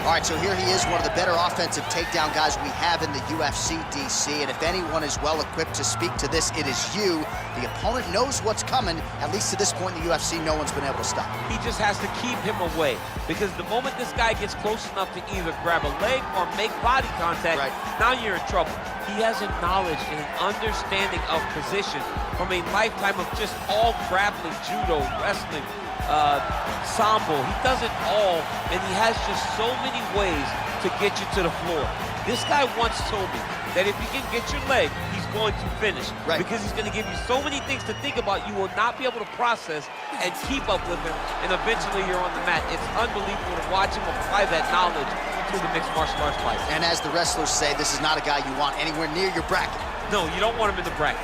All right, so here he is, one of the better offensive takedown guys we have in the UFC, DC. And if anyone is well-equipped to speak to this, it is you. The opponent knows what's coming. At least to this point in the UFC, no one's been able to stop him. He just has to keep him away, because the moment this guy gets close enough to either grab a leg or make body contact, now you're in trouble. He has a knowledge and an understanding of position from a lifetime of just all grappling, judo, wrestling, sambo. He does it all, and he has just so many ways to get you to the floor. This guy once told me that if you can get your leg, he's going to finish. Because he's going to give you so many things to think about, you will not be able to process and keep up with him, and eventually you're on the mat. It's unbelievable to watch him apply that knowledge to the mixed martial arts fight. And as the wrestlers say, this is not a guy you want anywhere near your bracket. No, you don't want him in the bracket.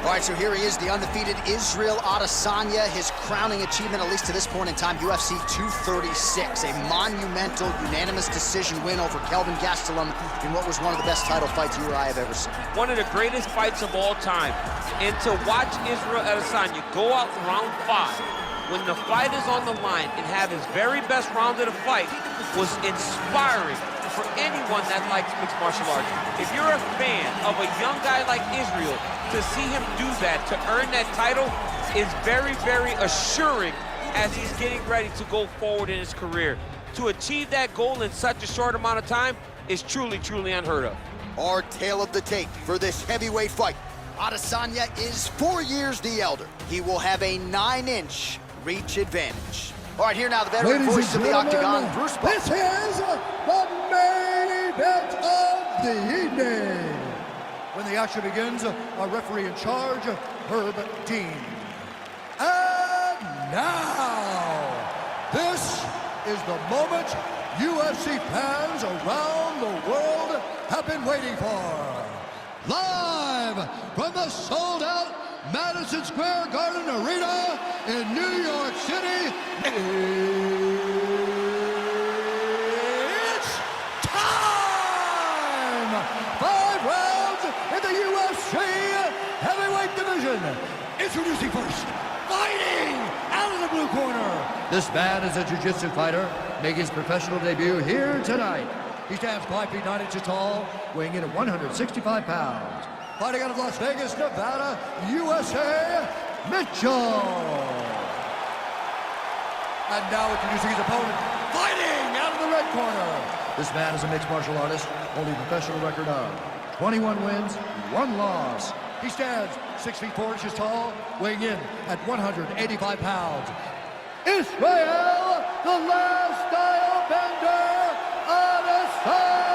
All right, so here he is, the undefeated Israel Adesanya. His crowning achievement, at least to this point in time, UFC 236, a monumental, unanimous decision win over Kelvin Gastelum in what was one of the best title fights you or I have ever seen. One of the greatest fights of all time. And to watch Israel Adesanya go out in round 5, when the fight is on the line, and have his very best round of the fight, was inspiring for anyone that likes mixed martial arts. If you're a fan of a young guy like Israel, to see him do that, to earn that title, is very, very assuring as he's getting ready to go forward in his career. To achieve that goal in such a short amount of time is truly, truly unheard of. Our tale of the tape for this heavyweight fight. Adesanya is 4 years the elder. He will have a 9-inch reach advantage. All right, here now the veteran voice of the Octagon, Bruce Buffer. This is the main event of the evening. When the action begins, our referee in charge, Herb Dean. And now, this is the moment UFC fans around the world have been waiting for. Live from the sold-out Madison Square Garden Arena in New York City, it's time! 5 rounds in the UFC heavyweight division. Introducing first, fighting out of the blue corner. This man is a jiu-jitsu fighter, making his professional debut here tonight. He stands 5 feet 9 inches tall, weighing in at 165 pounds. Fighting out of Las Vegas, Nevada, USA, Mitchell. And now introducing his opponent, fighting out of the red corner. This man is a mixed martial artist, holding a professional record of 21 wins, 1 loss. He stands 6 feet 4 inches tall, weighing in at 185 pounds. Israel, the last style bender, Adesanya.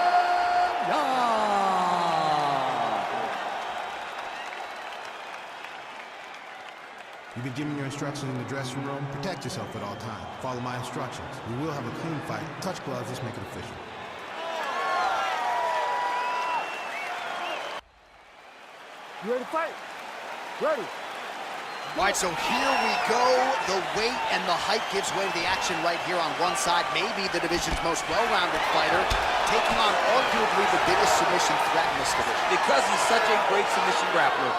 You've been giving your instructions in the dressing room. Protect yourself at all times. Follow my instructions. We will have a clean fight. Touch gloves, let's make it official. You ready to fight? Ready. All right, so here we go. The weight and the height gives way to the action right here on one side. Maybe the division's most well-rounded fighter, taking on arguably the biggest submission threat in this division. Because he's such a great submission grappler,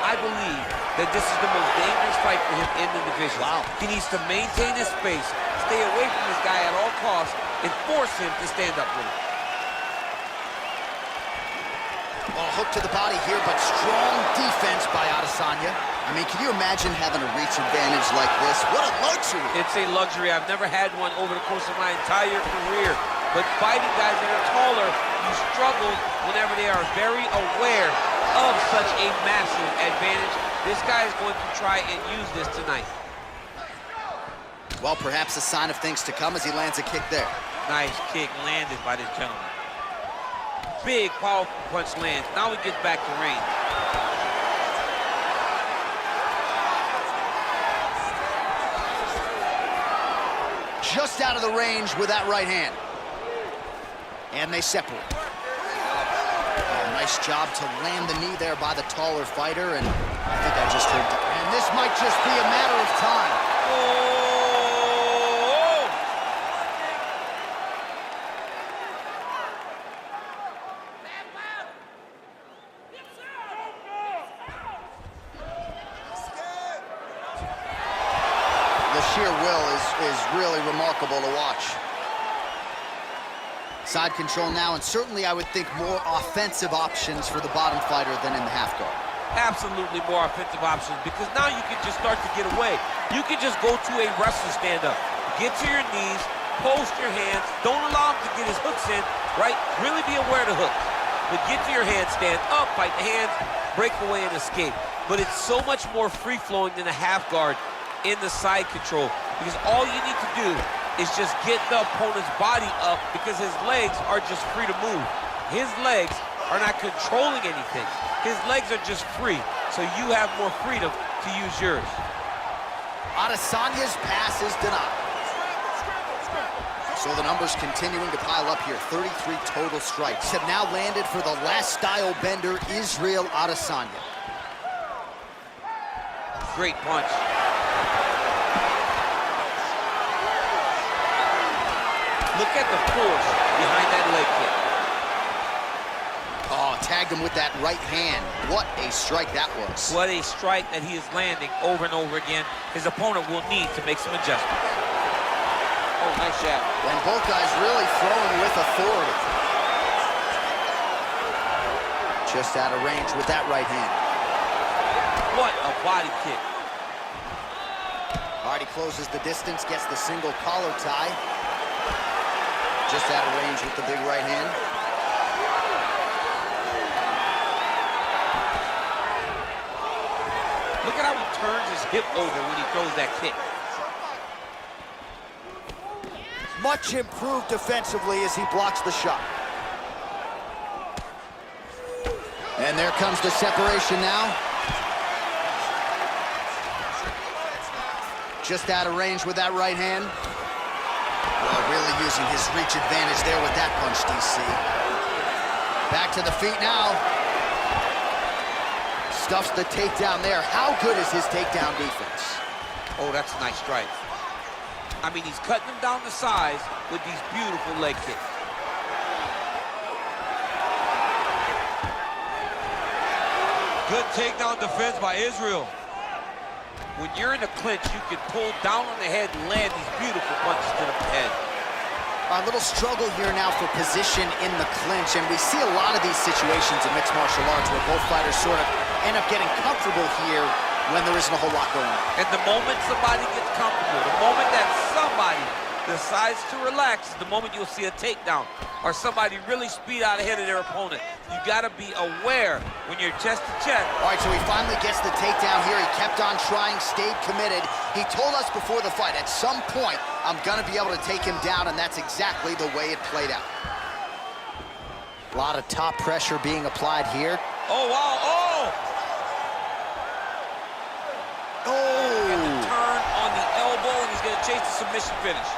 I believe that this is the most dangerous fight for him in the division. He needs to maintain his space, stay away from this guy at all costs, and force him to stand up with him. Well, hook to the body here, but strong defense by Adesanya. I mean, can you imagine having a reach advantage like this? What a luxury! It's a luxury. I've never had one over the course of my entire career. But fighting guys that are taller, you struggle whenever they are very aware of such a massive advantage. This guy is going to try and use this tonight. Well, perhaps a sign of things to come as he lands a kick there. Nice kick landed by this gentleman. Big, powerful punch lands. Now he gets back to range. Just out of the range with that right hand. And they separate. Oh, nice job to land the knee there by the taller fighter, and I think I just heard. And this might just be a matter of time. Oh! The sheer will is really remarkable to watch. Side control now, and certainly I would think more offensive options for the bottom fighter than in the half guard. Absolutely more offensive options, because now you can just start to get away. You can just go to a wrestling stand-up. Get to your knees, post your hands, don't allow him to get his hooks in, right? Really be aware of the hooks. But get to your hands, stand up, fight the hands, break away and escape. But it's so much more free-flowing than a half guard in the side control, because all you need to do is just get the opponent's body up, because his legs are just free to move. His legs are not controlling anything. His legs are just free, so you have more freedom to use yours. Adesanya's pass is denied. So the numbers continuing to pile up here. 33 total strikes have now landed for the last style bender, Israel Adesanya. Great punch. Look at the force behind that leg kick. Oh, tagged him with that right hand. What a strike that was. What a strike that he is landing over and over again. His opponent will need to make some adjustments. Oh, nice shot. And both guys really throwing with authority. Just out of range with that right hand. What a body kick. Already closes the distance, gets the single collar tie. Just out of range with the big right hand. Look at how he turns his hip over when he throws that kick. Much improved defensively as he blocks the shot. And there comes the separation now. Just out of range with that right hand. Well, really using his reach advantage there with that punch, DC. Back to the feet now. Stuffs the takedown there. How good is his takedown defense? Oh, that's a nice strike. I mean, he's cutting them down to size with these beautiful leg kicks. Good takedown defense by Israel. When you're in a clinch, you can pull down on the head and land these beautiful punches to the head. A little struggle here now for position in the clinch, and we see a lot of these situations in mixed martial arts where both fighters sort of end up getting comfortable here when there isn't a whole lot going on. And the moment somebody gets comfortable, the moment that somebody decides to relax, is the moment you'll see a takedown or somebody really speed out ahead of their opponent. You gotta be aware when you're chest to chest. All right, so he finally gets the takedown here. He kept on trying, stayed committed. He told us before the fight, at some point, I'm gonna be able to take him down, and that's exactly the way it played out. A lot of top pressure being applied here. Oh, wow, oh! Oh! And the turn on the elbow, and he's gonna chase the submission finish.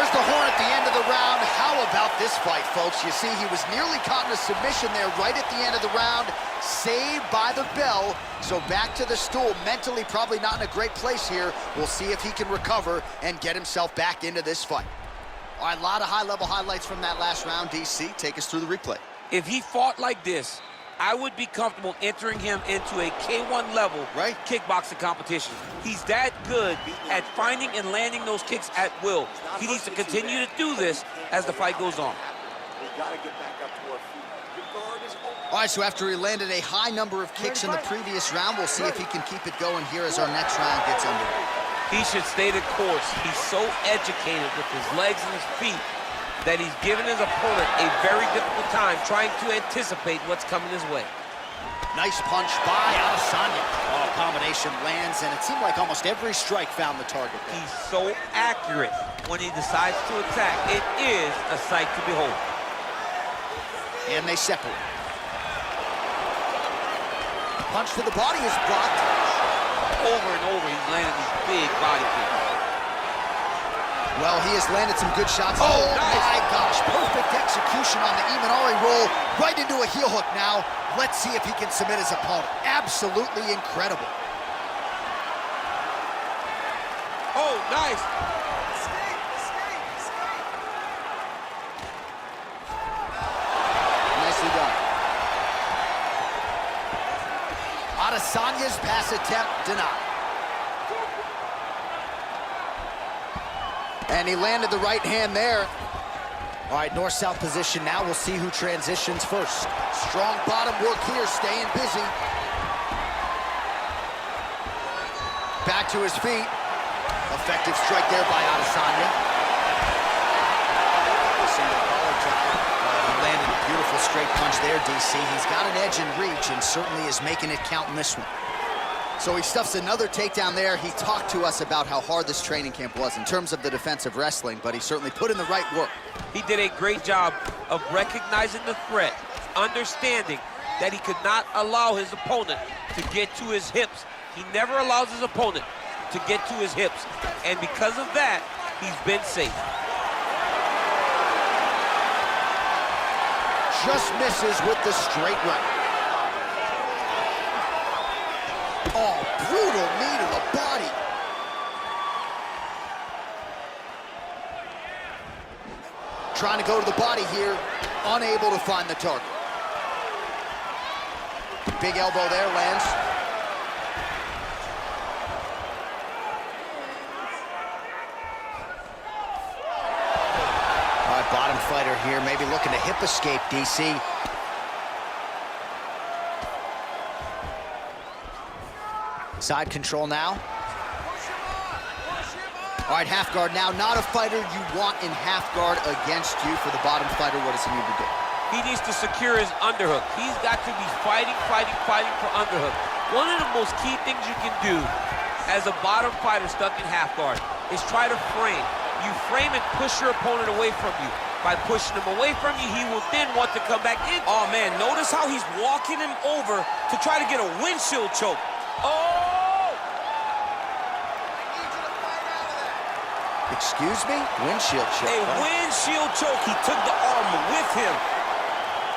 The horn at the end of the round. How about this fight, folks? You see, he was nearly caught in a submission there right at the end of the round. Saved by the bell. So back to the stool. Mentally probably not in a great place here. We'll see if he can recover and get himself back into this fight. All right, a lot of high-level highlights from that last round. DC, take us through the replay. If he fought like this, I would be comfortable entering him into a K1 level kickboxing competition. He's that good at finding and landing those kicks at will. He needs to continue to do this as the fight goes on. All right, so after he landed a high number of kicks in the previous round, we'll see if he can keep it going here as our next round gets underway. He should stay the course. He's so educated with his legs and his feet that he's given his opponent a very difficult time trying to anticipate what's coming his way. Nice punch by Adesanya. Oh, combination lands, and it seemed like almost every strike found the target there. He's so accurate when he decides to attack. It is a sight to behold. And they separate. Punch to the body is blocked. Over and over, he's landing these big body kicks. Well, he has landed some good shots. Oh, nice. My gosh, perfect execution on the Imanari roll, right into a heel hook now. Let's see if he can submit his opponent. Absolutely incredible. Oh, nice. Nicely done. Last attempt denied. And he landed the right hand there. All right, north-south position now. We'll see who transitions first. Strong bottom work here, staying busy. Back to his feet. Effective strike there by Adesanya. He landed a beautiful straight punch there, DC. He's got an edge in reach and certainly is making it count in this one. So he stuffs another takedown there. He talked to us about how hard this training camp was in terms of the defensive wrestling, but he certainly put in the right work. He did a great job of recognizing the threat, understanding that he could not allow his opponent to get to his hips. He never allows his opponent to get to his hips, and because of that, he's been safe. Just misses with the straight right. Oh, brutal knee to the body. Trying to go to the body here, unable to find the target. Big elbow there, lands. All right, bottom fighter here, maybe looking to hip escape, DC. Side control now. All right, half guard now. Not a fighter you want in half guard against you. For the bottom fighter, what does he need to do? He needs to secure his underhook. He's got to be fighting for underhook. One of the most key things you can do as a bottom fighter stuck in half guard is try to frame. You frame and push your opponent away from you. By pushing him away from you, he will then want to come back in. Oh, man, notice how he's walking him over to try to get a windshield choke. Oh! Excuse me? Windshield choke. A windshield choke. He took the arm with him.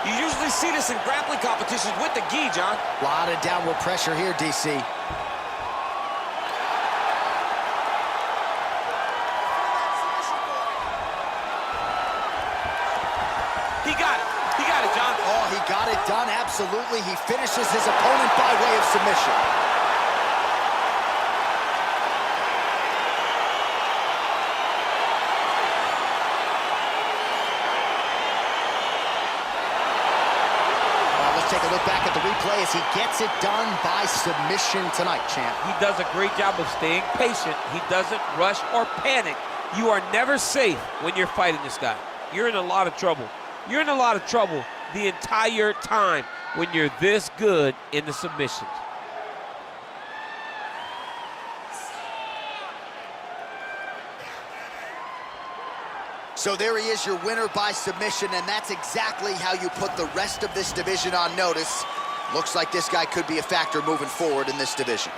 You usually see this in grappling competitions with the gi, John. A lot of downward pressure here, DC. He got it. He got it, John. Oh, he got it done, absolutely. He finishes his opponent by way of submission. Let's take a look back at the replay as he gets it done by submission tonight, champ. He does a great job of staying patient. He doesn't rush or panic. You are never safe when you're fighting this guy. You're in a lot of trouble. You're in a lot of trouble the entire time when you're this good in the submissions. So there he is, your winner by submission, and that's exactly how you put the rest of this division on notice. Looks like this guy could be a factor moving forward in this division.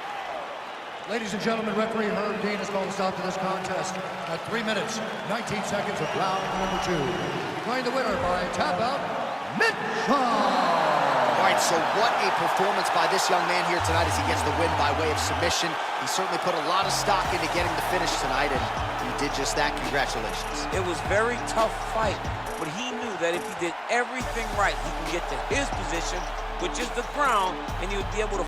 Ladies and gentlemen, referee Herb Dean has called a stop to this contest at 3 minutes, 19 seconds of round number 2. Declaring the winner by tap out, Mitchell! All right, so what a performance by this young man here tonight as he gets the win by way of submission. He certainly put a lot of stock into getting the finish tonight, and he did just that. Congratulations. It was a very tough fight, but he knew that if he did everything right, he can get to his position, which is the ground, and he would be able to